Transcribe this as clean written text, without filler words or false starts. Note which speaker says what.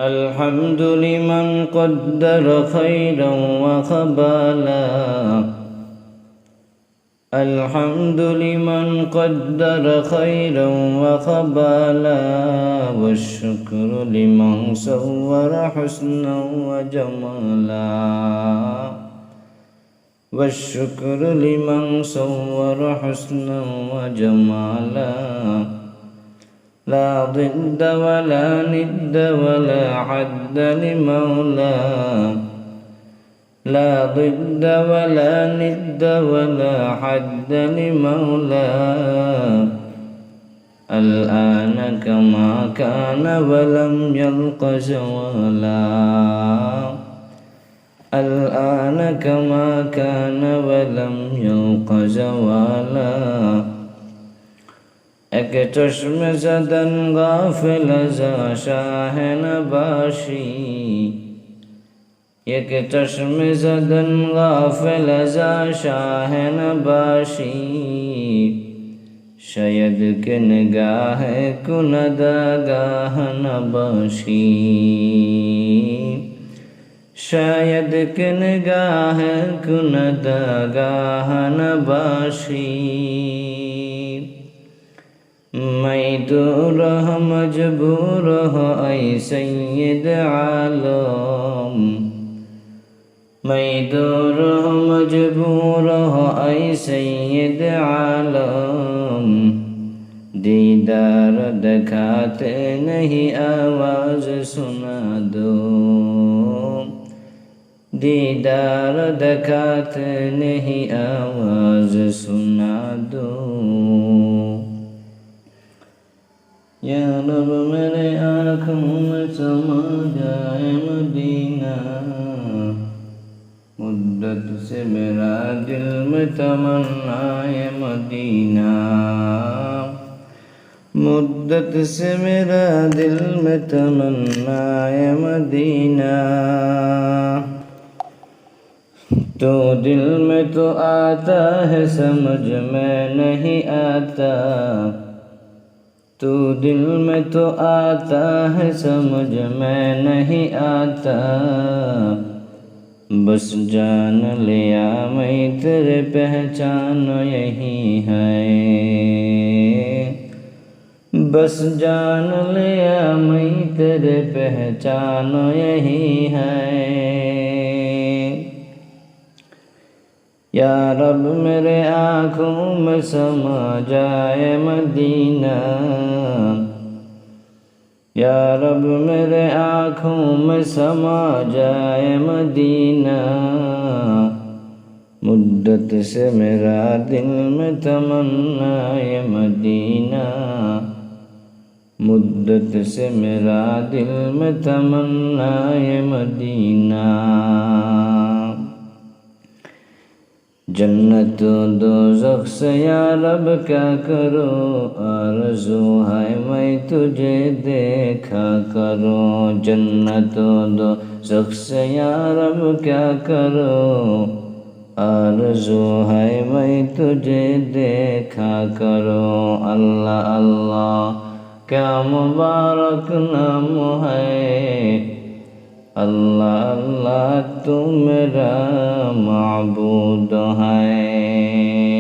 Speaker 1: الحمد لمن قدر خيرا وخبالا الحمد لمن قدر خيرا وخبالا والشكر لمن صور حسنا وجمالا والشكر لمن صور حسنا وجمالا لا ضد ولا ند ولا حد لمولى لا ضد ولا ند ولا حد لمولى الآن كما كان ولم يلق زوالا الآن كما كان ولم يلق زوالا ایک چشم زدن غافل ازا شاہ نباشی ایک چشم زدن غافل ازا شاہ نباشی شاید کہ نگاہ کند آگاہ نباشی شاید کہ نگاہ کند آگاہ نباشی میں دور مجبور ہو اے سید عالم میں دور مجبور ہو اے سید عالم دیدار دکھاتے نہیں آواز سنا دو دیدار دکھاتے نہیں آواز سنا دو یا رب میرے آنکھوں میں سما جائے مدینہ مدت سے میرا دل میں تمنا ہے مدینہ مدت سے میرا دل میں تمنا ہے مدینہ تو دل میں تو آتا ہے سمجھ میں نہیں آتا تو دل میں تو آتا ہے سمجھ میں نہیں آتا بس جان لیا میں تیرے پہچان یہی ہے بس جان لیا میں تیرے پہچان یہی ہے یا رب میرے آنکھوں میں سما جائے مدینہ یا رب میرے آنکھوں میں سما جائے مدینہ مدت سے میرا دل میں تمنا ہے مدینہ مدت سے میرا دل میں تمنا ہے مدینہ جنت و دوزخ سے یا رب کیا کرو آرزو ہے میں تجھے دیکھا کرو جنت و دوزخ سے یا رب کیا کرو آرزو ہے میں تجھے دیکھا کرو اللہ اللہ کیا مبارک نام ہے اللہ اللہ تو میرا معبود ہے